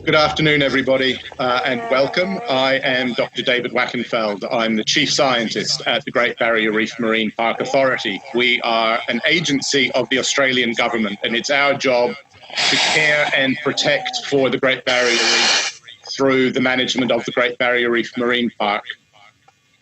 Good afternoon, everybody, and welcome. I am Dr. David Wackenfeld. I'm the Chief Scientist at the Great Barrier Reef Marine Park Authority. We are an agency of the Australian government, and it's our job to care and protect for the Great Barrier Reef through the management of the Great Barrier Reef Marine Park.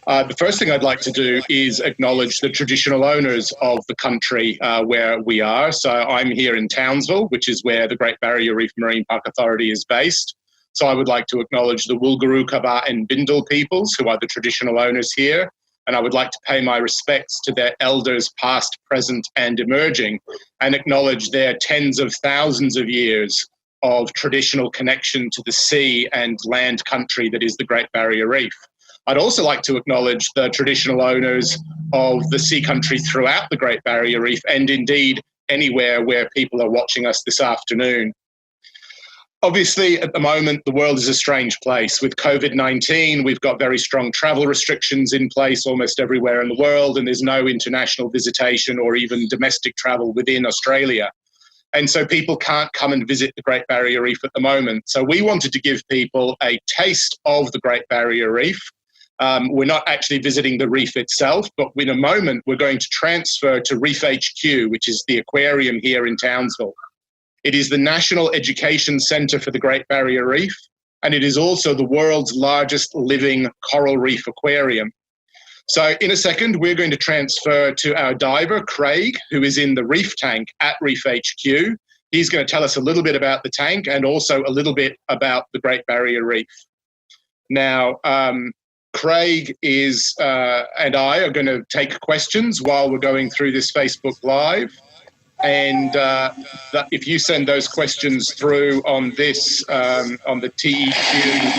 The first thing I'd like to do is acknowledge the traditional owners of the country where we are. So I'm here in Townsville, which is where the Great Barrier Reef Marine Park Authority is based. So I would like to acknowledge the Woolgooroo, Kaba and Bindal peoples, who are the traditional owners here. And I would like to pay my respects to their elders past, present and emerging, and acknowledge their tens of thousands of years of traditional connection to the sea and land country that is the Great Barrier Reef. I'd also like to acknowledge the traditional owners of the sea country throughout the Great Barrier Reef, and indeed anywhere where people are watching us this afternoon. Obviously, at the moment, the world is a strange place. With COVID-19, we've got very strong travel restrictions in place almost everywhere in the world, and there's no international visitation or even domestic travel within Australia. And so people can't come and visit the Great Barrier Reef at the moment. So we wanted to give people a taste of the Great Barrier Reef. We're not actually visiting the reef itself, but in a moment we're going to transfer to Reef HQ, which is the aquarium here in Townsville. It is the National Education Centre for the Great Barrier Reef, and it is also the world's largest living coral reef aquarium. So in a second, we're going to transfer to our diver, Craig, who is in the reef tank at Reef HQ. He's going to tell us a little bit about the tank and also a little bit about the Great Barrier Reef. Now, Craig and I are going to take questions while we're going through this Facebook Live. And if you send those questions through on this, on the TEQ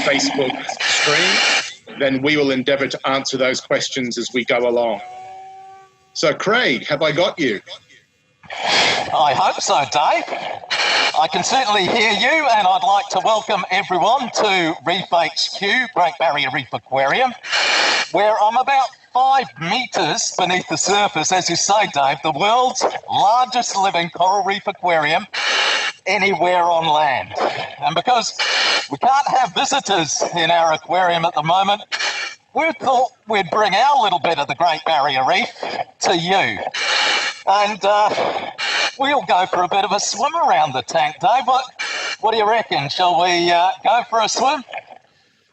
Facebook stream, then we will endeavour to answer those questions as we go along. So, Craig, have I got you? I hope so, Dave. I can certainly hear you, and I'd like to welcome everyone to Reef HQ, Great Barrier Reef Aquarium, where I'm about 5 metres beneath the surface, as you say, Dave, the world's largest living coral reef aquarium anywhere on land. And because we can't have visitors in our aquarium at the moment, we thought we'd bring our little bit of the Great Barrier Reef to you. And we'll go for a bit of a swim around the tank, Dave. What do you reckon? Shall we go for a swim?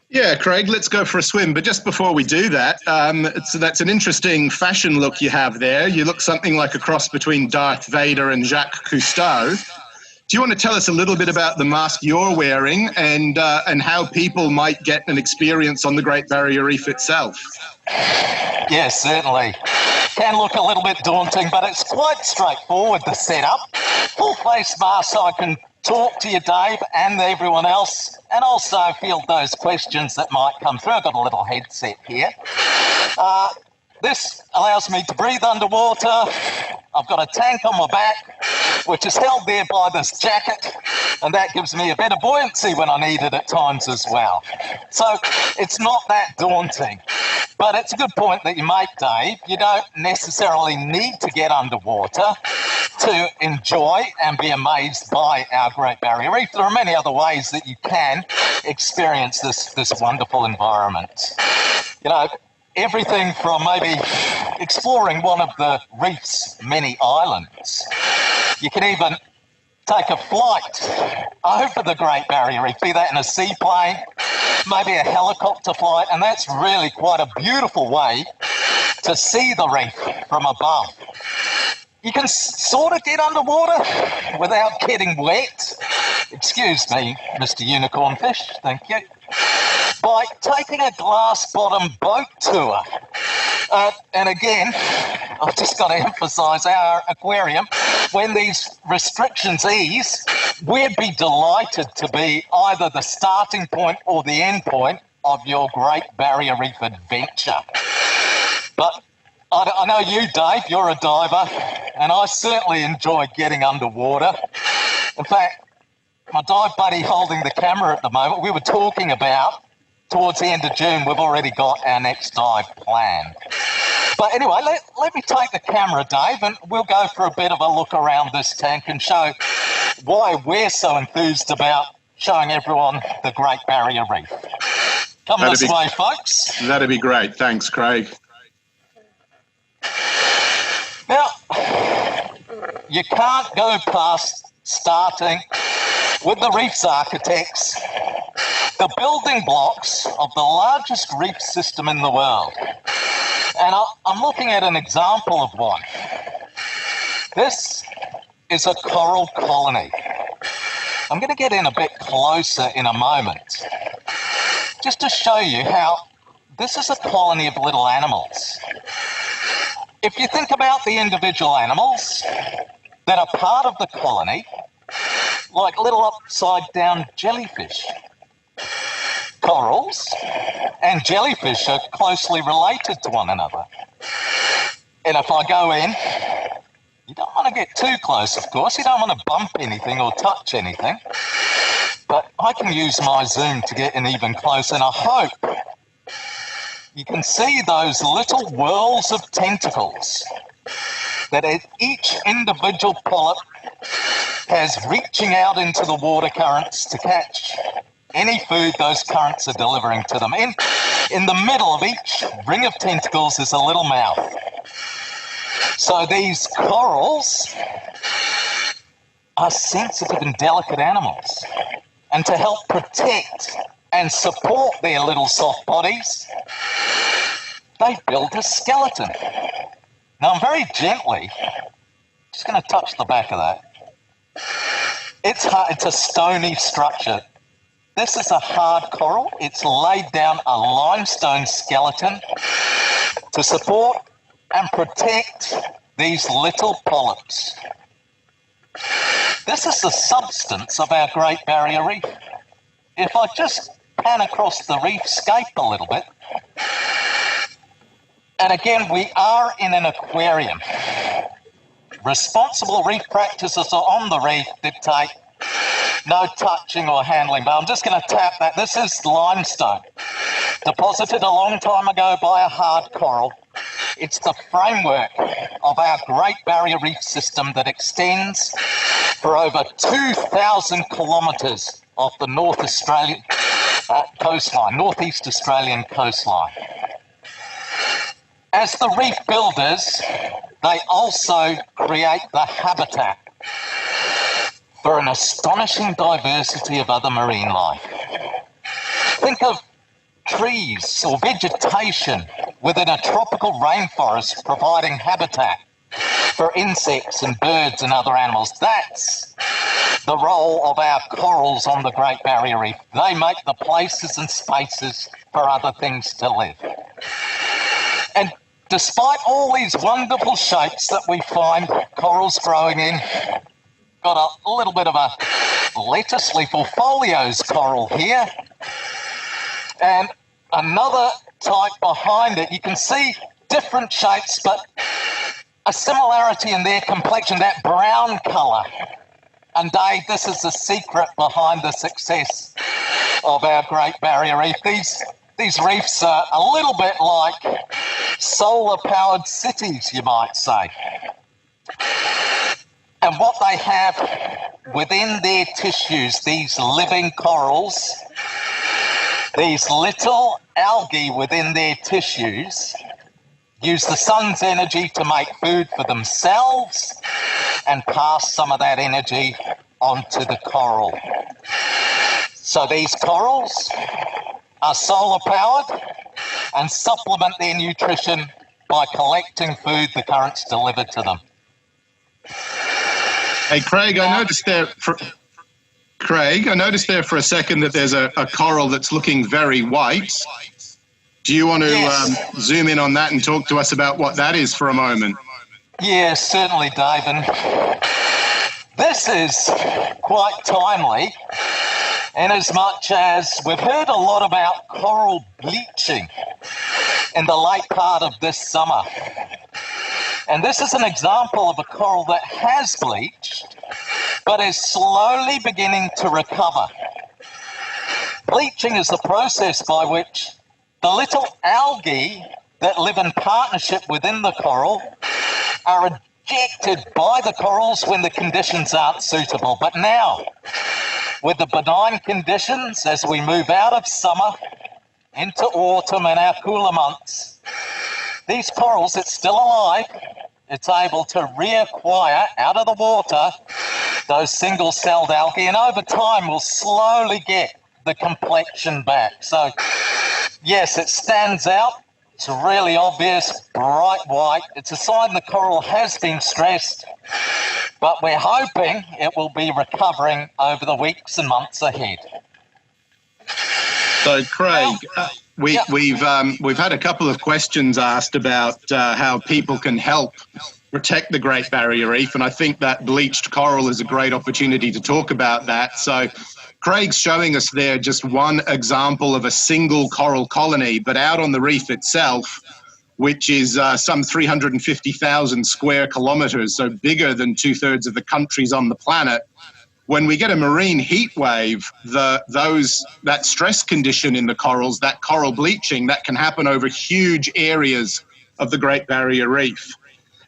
Yeah, Craig, let's go for a swim. But just before we do that, that's an interesting fashion look you have there. You look something like a cross between Darth Vader and Jacques Cousteau. Do you want to tell us a little bit about the mask you're wearing and how people might get an experience on the Great Barrier Reef itself? Yes, certainly. Can look a little bit daunting, but it's quite straightforward, the setup. Full face mask so I can talk to you, Dave, and everyone else, and also field those questions that might come through. I've got a little headset here. This allows me to breathe underwater. I've got a tank on my back, which is held there by this jacket, and that gives me a bit of buoyancy when I need it at times as well. So it's not that daunting. But it's a good point that you make, Dave. You don't necessarily need to get underwater to enjoy and be amazed by our Great Barrier Reef. There are many other ways that you can experience this wonderful environment. You know, everything from maybe exploring one of the reef's many islands. You can even take a flight over the Great Barrier Reef, be that in a seaplane, maybe a helicopter flight, and that's really quite a beautiful way to see the reef from above. You can sort of get underwater without getting wet. Excuse me, Mr. Unicorn Fish, thank you. By taking a glass-bottom boat tour. And again, I've just got to emphasise our aquarium, when these restrictions ease, we'd be delighted to be either the starting point or the end point of your Great Barrier Reef adventure. But I know you, Dave, you're a diver, and I certainly enjoy getting underwater. In fact, my dive buddy holding the camera at the moment, we were talking about towards the end of June, we've already got our next dive planned. But anyway, let me take the camera, Dave, and we'll go for a bit of a look around this tank and show why we're so enthused about showing everyone the Great Barrier Reef. Come this way, folks. That'd be great. Thanks, Craig. Now, you can't go past starting with the reef's architects, the building blocks of the largest reef system in the world. And I'm looking at an example of one. This is a coral colony. I'm going to get in a bit closer in a moment, just to show you how this is a colony of little animals. If you think about the individual animals that are part of the colony, like little upside-down jellyfish. Corals and jellyfish are closely related to one another. And if I go in, you don't want to get too close, of course. You don't want to bump anything or touch anything. But I can use my zoom to get in even closer, and I hope you can see those little whirls of tentacles that each individual polyp has reaching out into the water currents to catch any food those currents are delivering to them. In the middle of each ring of tentacles is a little mouth. So these corals are sensitive and delicate animals. And to help protect and support their little soft bodies, they build a skeleton. Now I'm very gently just going to touch the back of that. It's a stony structure. This is a hard coral. It's laid down a limestone skeleton to support and protect these little polyps. This is the substance of our Great Barrier Reef. If I just pan across the reef scape a little bit, and again, we are in an aquarium. Responsible reef practices on the reef dictate no touching or handling, but I'm just going to tap that. This is limestone, deposited a long time ago by a hard coral. It's the framework of our Great Barrier Reef system that extends for over 2,000 kilometres off the North Australian coastline, Northeast Australian coastline. As the reef builders, they also create the habitat for an astonishing diversity of other marine life. Think of trees or vegetation within a tropical rainforest providing habitat for insects and birds and other animals. That's the role of our corals on the Great Barrier Reef. They make the places and spaces for other things to live. And despite all these wonderful shapes that we find corals growing in, got a little bit of a lettuce leaf or folios coral here, and another type behind it. You can see different shapes, but a similarity in their complexion, that brown colour. And Dave, this is the secret behind the success of our Great Barrier Reef. These reefs are a little bit like solar-powered cities, you might say. And what they have within their tissues, these living corals, these little algae within their tissues, use the sun's energy to make food for themselves and pass some of that energy onto the coral. So these corals are solar powered and supplement their nutrition by collecting food the currents deliver to them. Hey, Craig, I noticed there for a second that there's a coral that's looking very white. Do you want to zoom in on that and talk to us about what that is for a moment? Yes, certainly, Dave. And this is quite timely in as much as we've heard a lot about coral bleaching in the late part of this summer. And this is an example of a coral that has bleached, but is slowly beginning to recover. Bleaching is the process by which the little algae that live in partnership within the coral are ejected by the corals when the conditions aren't suitable. But now, With the benign conditions as we move out of summer into autumn and our cooler months, these corals, it's still alive, it's able to reacquire out of the water those single-celled algae, and over time will slowly get the complexion back. So yes, it stands out. It's really obvious, bright white. It's a sign the coral has been stressed, but we're hoping it will be recovering over the weeks and months ahead. So, Craig, we've had a couple of questions asked about how people can help protect the Great Barrier Reef, and I think that bleached coral is a great opportunity to talk about that. So Craig's showing us there just one example of a single coral colony, but out on the reef itself, which is some 350,000 square kilometres, so bigger than 2/3 of the countries on the planet. When we get a marine heat wave, that stress condition in the corals, that coral bleaching, that can happen over huge areas of the Great Barrier Reef.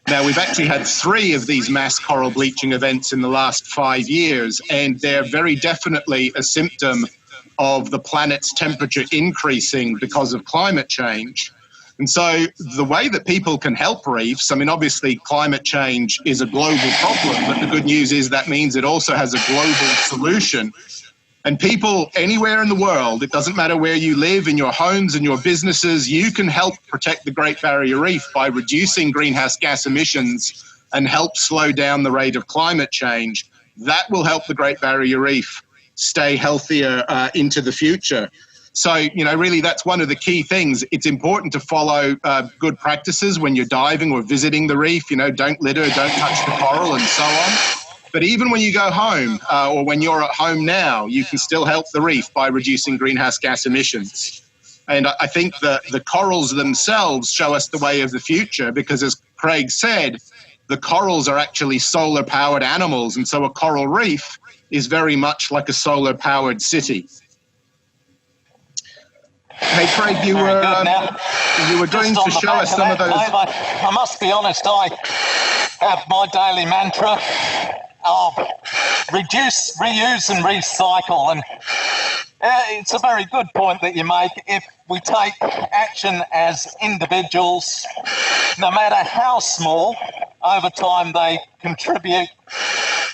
Now, we've actually had 3 of these mass coral bleaching events in the last 5 years, and they're very definitely a symptom of the planet's temperature increasing because of climate change. And so the way that people can help reefs, I mean, obviously climate change is a global problem, but the good news is that means it also has a global solution. And people anywhere in the world, it doesn't matter where you live, in your homes and your businesses, you can help protect the Great Barrier Reef by reducing greenhouse gas emissions and help slow down the rate of climate change. That will help the Great Barrier Reef stay healthier into the future. So, really that's one of the key things. It's important to follow good practices when you're diving or visiting the reef. Don't litter, don't touch the coral and so on. But even when you go home or when you're at home now, you can still help the reef by reducing greenhouse gas emissions. And I think that the corals themselves show us the way of the future because, as Craig said, the corals are actually solar-powered animals. And so a coral reef is very much like a solar-powered city. Hey, Craig, you were going to show us some of those. I must be honest, I have my daily mantra of reduce, reuse and recycle, and it's a very good point that you make. If we take action as individuals, no matter how small, over time they contribute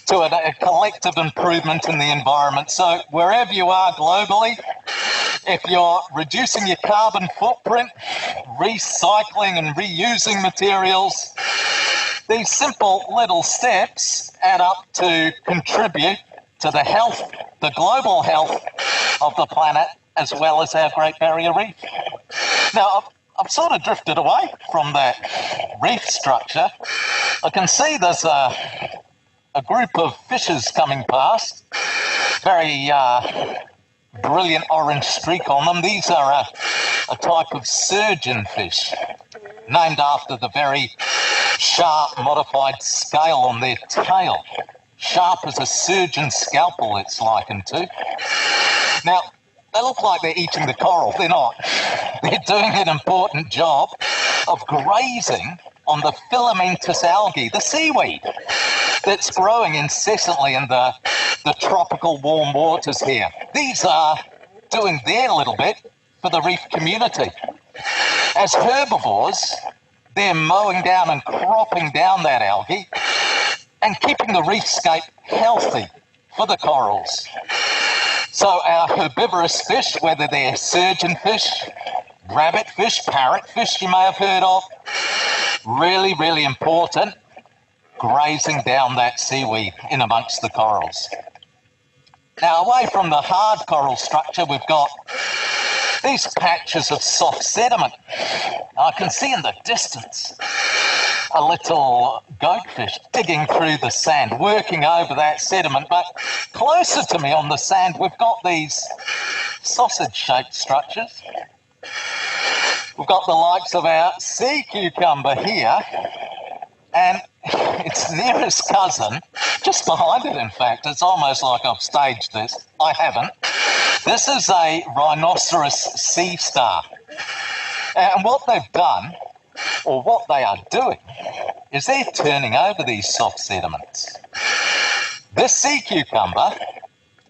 to a collective improvement in the environment. So wherever you are globally, if you're reducing your carbon footprint, recycling and reusing materials, these simple little steps add up to contribute to the health, the global health of the planet, as well as our Great Barrier Reef. Now, I've sort of drifted away from that reef structure. I can see there's a group of fishes coming past, very brilliant orange streak on them. These are a type of surgeon fish, named after the very sharp modified scale on their tail. Sharp as a surgeon's scalpel, it's likened to. Now, they look like they're eating the coral. They're not. They're doing an important job of grazing on the filamentous algae, the seaweed, that's growing incessantly in the tropical warm waters here. These are doing their little bit for the reef community. As herbivores, they're mowing down and cropping down that algae and keeping the reefscape healthy for the corals. So our herbivorous fish, whether they're surgeon fish, rabbit fish, parrot fish you may have heard of, really, really important, grazing down that seaweed in amongst the corals. Now, away from the hard coral structure, we've got these patches of soft sediment. I can see in the distance a little goatfish digging through the sand, working over that sediment. But closer to me on the sand, we've got these sausage-shaped structures. We've got the likes of our sea cucumber here, and its nearest cousin, just behind it in fact, it's almost like I've staged this. I haven't. This is a rhinoceros sea star. And what they've done, or what they are doing, is they're turning over these soft sediments. This sea cucumber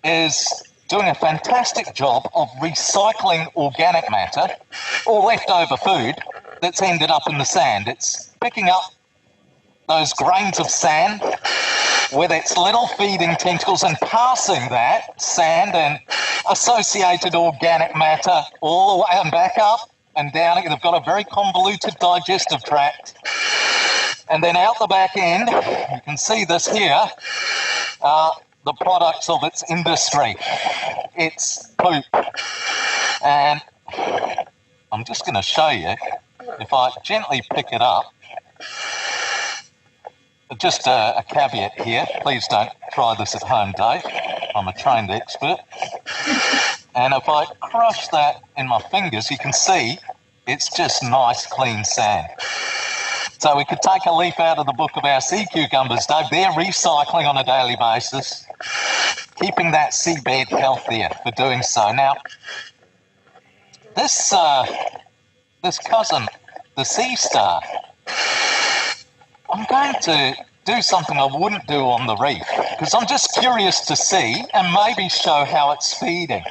is doing a fantastic job of recycling organic matter or leftover food that's ended up in the sand. It's picking up those grains of sand with its little feeding tentacles and passing that sand and associated organic matter all the way and back up and down. They've got a very convoluted digestive tract. And then out the back end, you can see this here, the products of its industry. It's poop. And I'm just going to show you, if I gently pick it up, just a caveat here, please don't try this at home, Dave. I'm a trained expert. And if I crush that in my fingers, you can see it's just nice, clean sand. So we could take a leaf out of the book of our sea cucumbers, Dave. They're recycling on a daily basis, keeping that seabed healthier for doing so. Now, this cousin, the sea star, I'm going to do something I wouldn't do on the reef because I'm just curious to see and maybe show how it's feeding.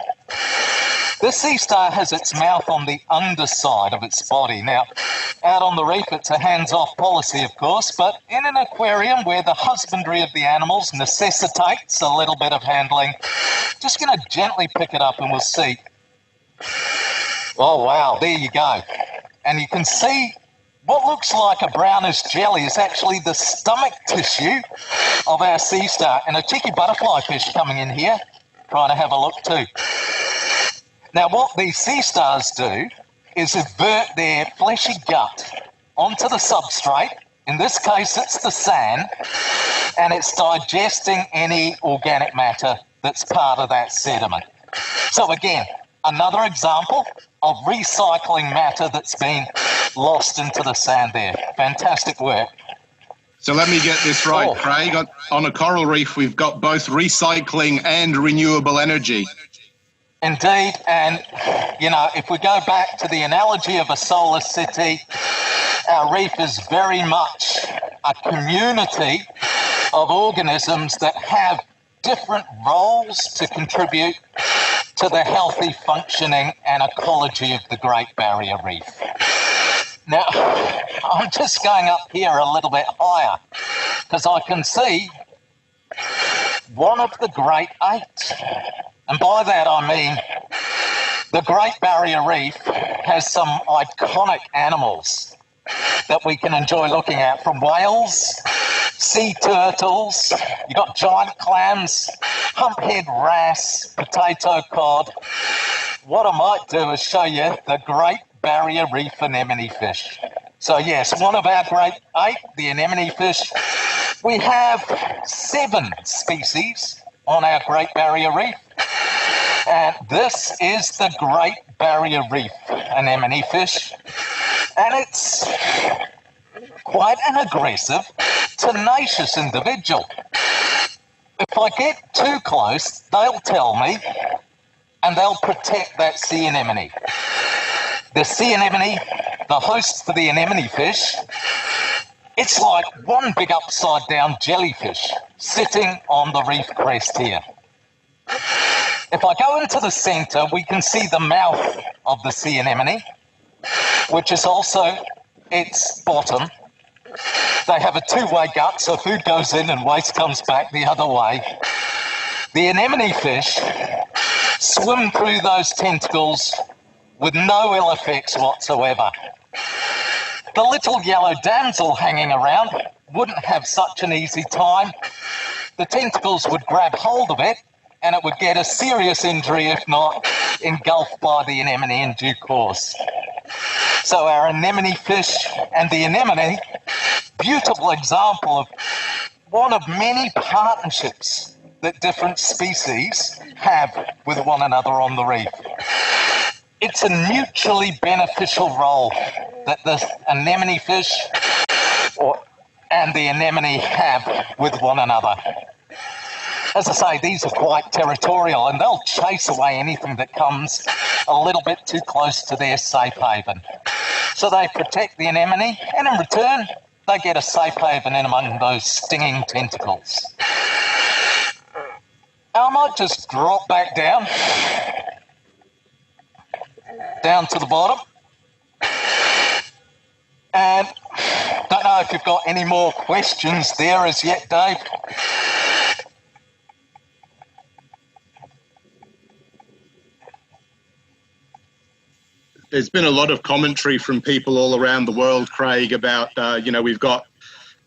This sea star has its mouth on the underside of its body. Now, out on the reef, it's a hands-off policy, of course, but in an aquarium where the husbandry of the animals necessitates a little bit of handling, just going to gently pick it up and we'll see. Oh, wow, there you go. And you can see what looks like a brownish jelly is actually the stomach tissue of our sea star, and a cheeky butterfly fish coming in here, trying to have a look too. Now, what these sea stars do is invert their fleshy gut onto the substrate. In this case, it's the sand, and it's digesting any organic matter that's part of that sediment. So again, another example of recycling matter that's been lost into the sand there. Fantastic work. So let me get this right, Craig. On a coral reef, we've got both recycling and renewable energy. Indeed, and you know, if we go back to the analogy of a solar city, our reef is very much a community of organisms that have different roles to contribute to the healthy functioning and ecology of the Great Barrier Reef. Now, I'm just going up here a little bit higher because I can see one of the Great Eight. And by that I mean the Great Barrier Reef has some iconic animals that we can enjoy looking at, from whales, sea turtles, you've got giant clams, humphead wrasse, potato cod. What I might do is show you the Great Barrier Reef anemone fish. So yes, one of our Great Eight, the anemone fish. We have 7 species on our Great Barrier Reef. And this is the Great Barrier Reef anemone fish. And it's quite an aggressive, tenacious individual. If I get too close, they'll tell me and they'll protect that sea anemone. The sea anemone, the host for the anemone fish, it's like one big upside down jellyfish sitting on the reef crest here. If I go into the center, we can see the mouth of the sea anemone, which is also its bottom. They have a 2-way gut, so food goes in and waste comes back the other way. The anemone fish swim through those tentacles with no ill effects whatsoever. The little yellow damsel hanging around wouldn't have such an easy time. The tentacles would grab hold of it and it would get a serious injury, if not engulfed by the anemone in due course. So our anemone fish and the anemone, beautiful example of one of many partnerships that different species have with one another on the reef. It's a mutually beneficial role that the anemone fish and the anemone have with one another. As I say, these are quite territorial and they'll chase away anything that comes a little bit too close to their safe haven. So they protect the anemone and in return, they get a safe haven in among those stinging tentacles. Our might just drop back down to the bottom. And don't know if you've got any more questions there as yet, Dave. There's been a lot of commentary from people all around the world, Craig, about, we've got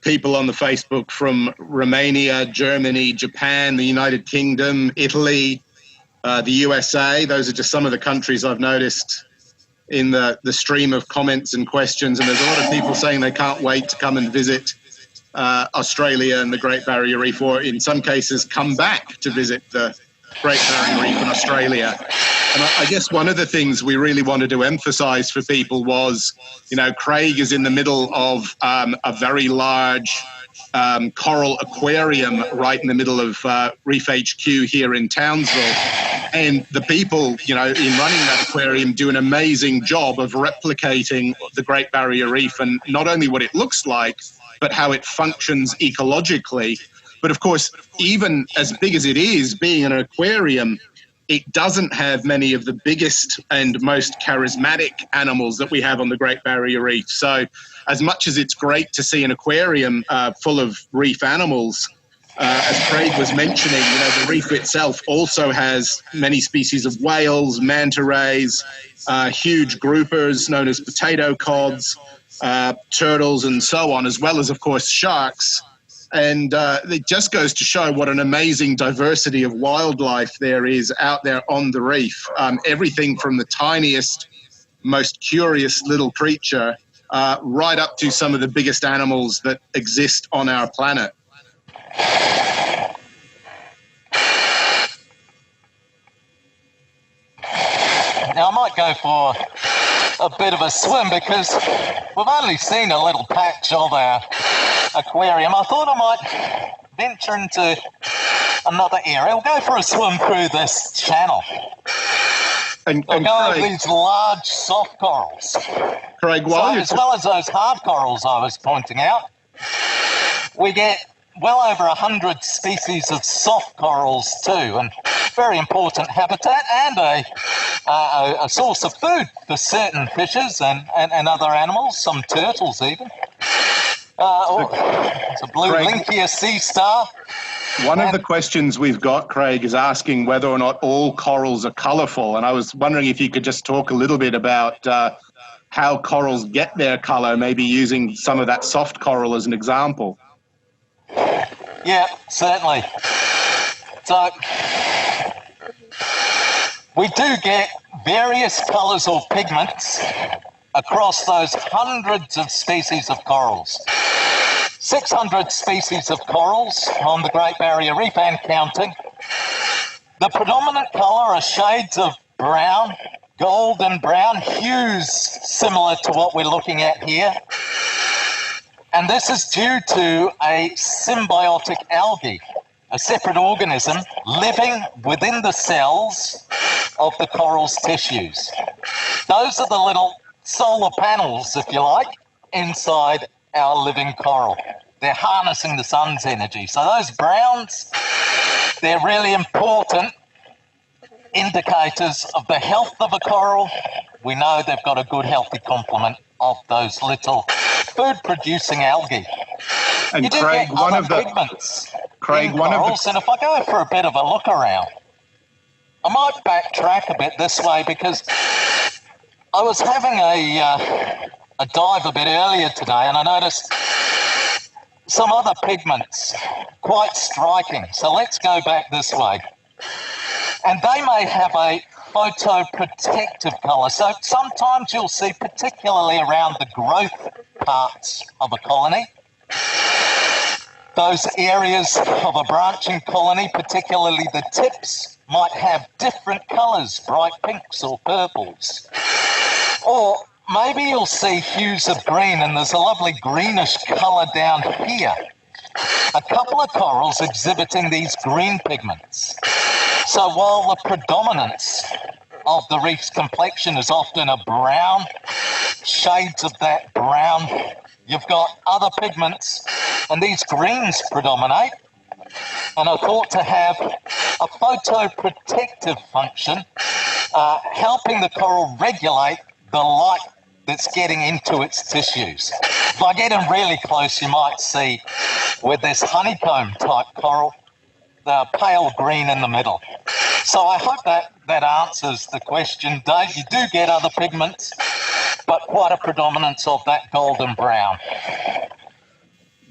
people on the Facebook from Romania, Germany, Japan, the United Kingdom, Italy, the USA. Those are just some of the countries I've noticed in the stream of comments and questions. And there's a lot of people saying they can't wait to come and visit Australia and the Great Barrier Reef, or in some cases come back to visit the Great Barrier Reef in Australia. And I guess one of the things we really wanted to emphasize for people was, Craig is in the middle of a very large coral aquarium right in the middle of Reef HQ here in Townsville. And the people, in running that aquarium do an amazing job of replicating the Great Barrier Reef, and not only what it looks like, but how it functions ecologically. But of course, even as big as it is, being an aquarium, it doesn't have many of the biggest and most charismatic animals that we have on the Great Barrier Reef. So as much as it's great to see an aquarium full of reef animals, as Craig was mentioning, the reef itself also has many species of whales, manta rays, huge groupers known as potato cods, turtles and so on, as well as, of course, sharks. And it just goes to show what an amazing diversity of wildlife there is out there on the reef. Everything from the tiniest, most curious little creature right up to some of the biggest animals that exist on our planet. Now, I might go for a bit of a swim because we've only seen a little patch of our aquarium. I thought I might venture into another area. We'll go for a swim through this channel. And we'll go over Craig, these large soft corals. Craig, As well as those hard corals I was pointing out, we get well over 100 species of soft corals too, and very important habitat and a source of food for certain fishes and other animals, some turtles even. It's a blue Craig, Linkia sea star. One of the questions we've got, Craig, is asking whether or not all corals are colourful. And I was wondering if you could just talk a little bit about how corals get their colour, maybe using some of that soft coral as an example. Yeah, certainly. So we do get various colours or pigments across those hundreds of species of corals. 600 species of corals on the Great Barrier Reef and counting. The predominant colour are shades of brown, golden brown, hues similar to what we're looking at here. And this is due to a symbiotic algae, a separate organism living within the cells of the coral's tissues. Those are the little solar panels, if you like, inside our living coral. They're harnessing the sun's energy. So those browns, they're really important indicators of the health of a coral. We know they've got a good healthy complement of those little food-producing algae. And you do Craig, get other pigments in corals, and if I go for a bit of a look around, I might backtrack a bit this way because I was having a dive a bit earlier today and I noticed some other pigments quite striking. So let's go back this way. And they may have a photoprotective colour. So sometimes you'll see, particularly around the growth parts of a colony, those areas of a branching colony, particularly the tips, might have different colours, bright pinks or purples. Or maybe you'll see hues of green, and there's a lovely greenish colour down here. A couple of corals exhibiting these green pigments. So while the predominance of the reef's complexion is often a brown, shades of that brown, you've got other pigments, and these greens predominate. And I thought to have a photoprotective function, helping the coral regulate the light that's getting into its tissues. By getting really close, you might see with this honeycomb type coral, the pale green in the middle. So I hope that answers the question, Dave. You do get other pigments, but quite a predominance of that golden brown.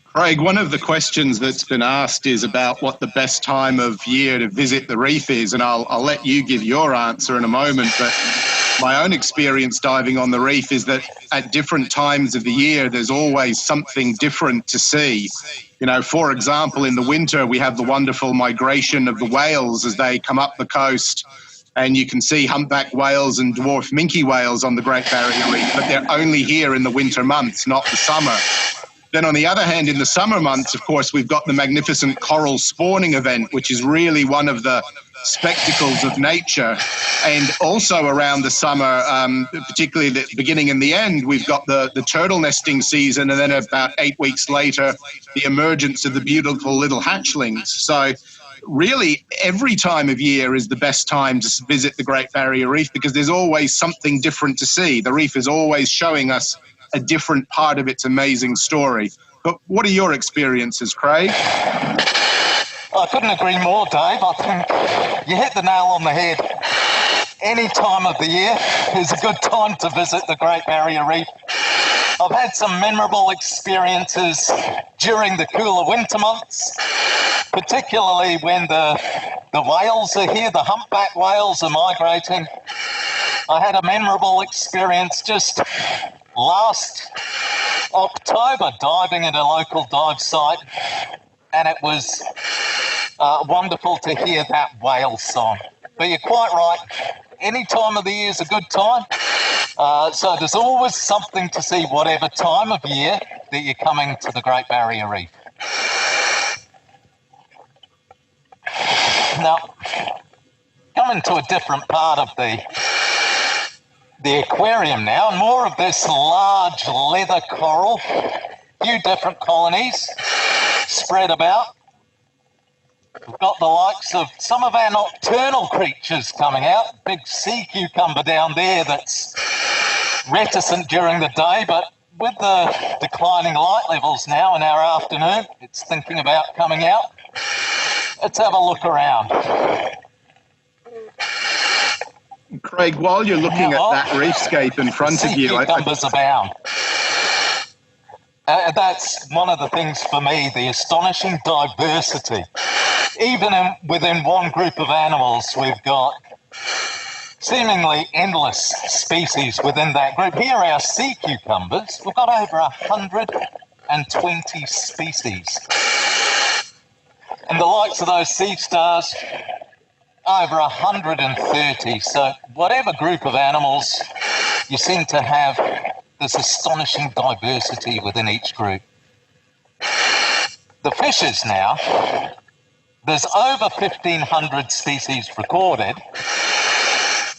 Craig, one of the questions that's been asked is about what the best time of year to visit the reef is, and I'll let you give your answer in a moment, but my own experience diving on the reef is that at different times of the year, there's always something different to see. You know, for example, in the winter, we have the wonderful migration of the whales as they come up the coast, and you can see humpback whales and dwarf minke whales on the Great Barrier Reef, but they're only here in the winter months, not the summer. Then on the other hand, in the summer months, of course, we've got the magnificent coral spawning event, which is really one of the spectacles of nature. And also around the summer, particularly the beginning and the end, we've got the turtle nesting season, and then about 8 weeks later, the emergence of the beautiful little hatchlings. So really, every time of year is the best time to visit the Great Barrier Reef because there's always something different to see. The reef is always showing us a different part of its amazing story. But what are your experiences, Craig? I couldn't agree more, Dave. I think you hit the nail on the head. Any time of the year is a good time to visit the Great Barrier Reef. I've had some memorable experiences during the cooler winter months, particularly when the whales are here, the humpback whales are migrating. I had a memorable experience just last October diving at a local dive site, and it was wonderful to hear that whale song. But you're quite right, any time of the year is a good time. So there's always something to see whatever time of year that you're coming to the Great Barrier Reef. Now, coming to a different part of the aquarium now, and more of this large leather coral, few different colonies spread about. We've got the likes of some of our nocturnal creatures coming out. Big sea cucumber down there that's reticent during the day, but with the declining light levels now in our afternoon, it's thinking about coming out. Let's have a look around. Craig, while you're looking at that reefscape in front of you, sea cucumbers abound. That's one of the things for me, the astonishing diversity. Even within one group of animals, we've got seemingly endless species within that group. Here are our sea cucumbers. We've got over 120 species. And the likes of those sea stars, over 130. So whatever group of animals, you seem to have this astonishing diversity within each group. The fishes now, there's over 1,500 species recorded,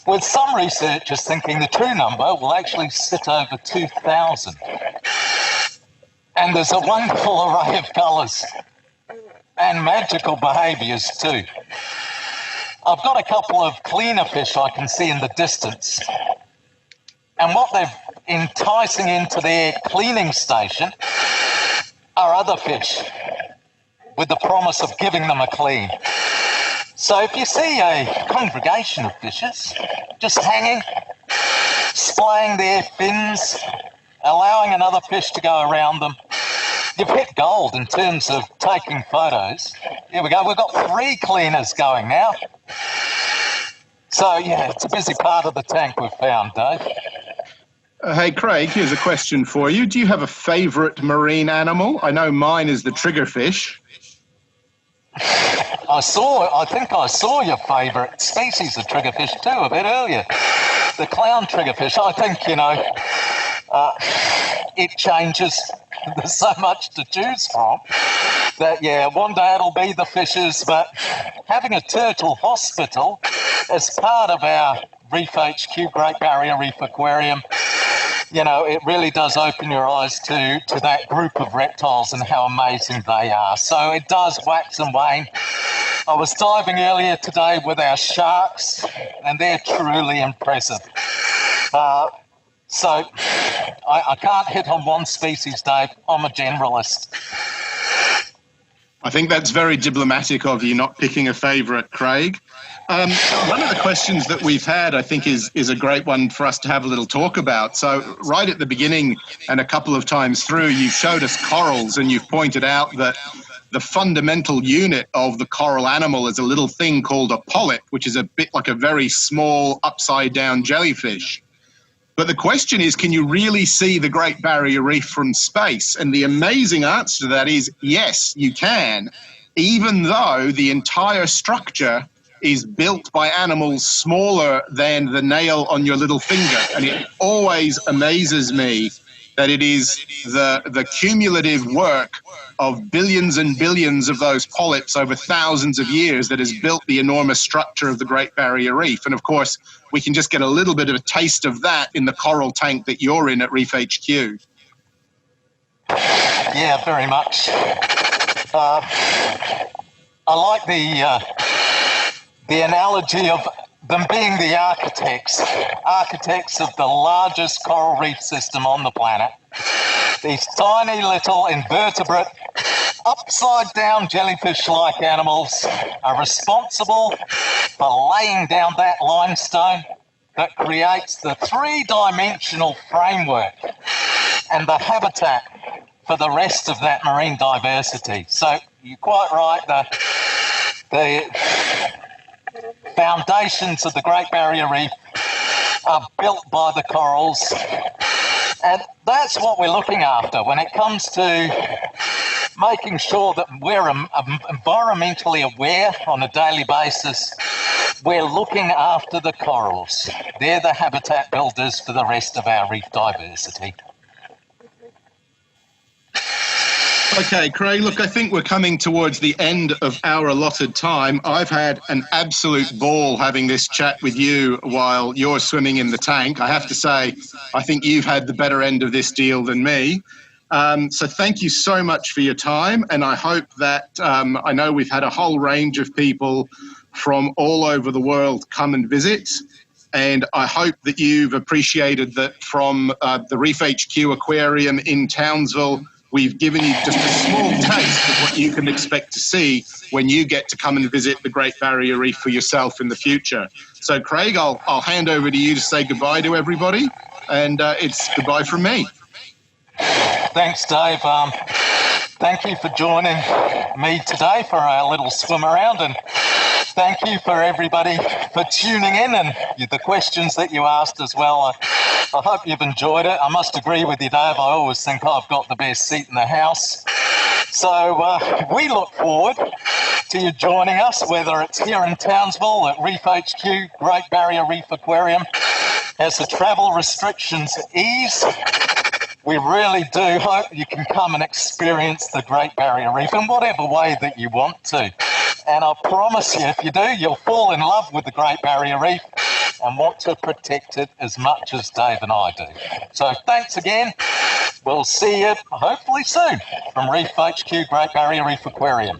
with some researchers thinking the true number will actually sit over 2,000. And there's a wonderful array of colours and magical behaviours too. I've got a couple of cleaner fish I can see in the distance, and what they're enticing into their cleaning station are other fish with the promise of giving them a clean. So if you see a congregation of fishes just hanging, splaying their fins, allowing another fish to go around them, you've hit gold in terms of taking photos. Here we go, we've got 3 cleaners going now. So yeah, it's a busy part of the tank we've found, Dave. Hey, Craig, here's a question for you. Do you have a favourite marine animal? I know mine is the triggerfish. I think I saw your favourite species of triggerfish too a bit earlier. The clown triggerfish. I think, it changes. There's so much to choose from that, yeah, one day it'll be the fishes, but having a turtle hospital as part of our Reef HQ Great Barrier Reef Aquarium, it really does open your eyes to that group of reptiles and how amazing they are. So it does wax and wane. I was diving earlier today with our sharks, and they're truly impressive. So I can't hit on one species, Dave. I'm a generalist. I think that's very diplomatic of you, not picking a favourite, Craig. One of the questions that we've had, I think, is a great one for us to have a little talk about. So right at the beginning and a couple of times through, you've showed us corals, and you've pointed out that the fundamental unit of the coral animal is a little thing called a polyp, which is a bit like a very small upside-down jellyfish. But the question is, can you really see the Great Barrier Reef from space? And the amazing answer to that is yes, you can, even though the entire structure is built by animals smaller than the nail on your little finger. And it always amazes me that it is the cumulative work of billions and billions of those polyps over thousands of years that has built the enormous structure of the Great Barrier Reef. And of course, we can just get a little bit of a taste of that in the coral tank that you're in at Reef HQ. Yeah, very much. I like the analogy of them being the architects of the largest coral reef system on the planet. These tiny little invertebrate, upside-down jellyfish-like animals are responsible for laying down that limestone that creates the three-dimensional framework and the habitat for the rest of that marine diversity. So you're quite right, the foundations of the Great Barrier Reef are built by the corals, and that's what we're looking after when it comes to making sure that we're environmentally aware on a daily basis. We're looking after the corals. They're the habitat builders for the rest of our reef diversity. Okay, Craig, look, I think we're coming towards the end of our allotted time. I've had an absolute ball having this chat with you while you're swimming in the tank. I have to say, I think you've had the better end of this deal than me. So thank you so much for your time. And I hope that, I know we've had a whole range of people from all over the world come and visit. And I hope that you've appreciated that from the Reef HQ Aquarium in Townsville, we've given you just a small taste of what you can expect to see when you get to come and visit the Great Barrier Reef for yourself in the future. So, Craig, I'll hand over to you to say goodbye to everybody, and it's goodbye from me. Thanks, Dave. Thank you for joining me today for our little swim around, and thank you for everybody for tuning in and the questions that you asked as well. I hope you've enjoyed it. I must agree with you, Dave. I always think I've got the best seat in the house. So we look forward to you joining us, whether it's here in Townsville at Reef HQ, Great Barrier Reef Aquarium. As the travel restrictions ease, we really do hope you can come and experience the Great Barrier Reef in whatever way that you want to. And I promise you, if you do, you'll fall in love with the Great Barrier Reef and want to protect it as much as Dave and I do. So thanks again. We'll see you hopefully soon from Reef HQ Great Barrier Reef Aquarium.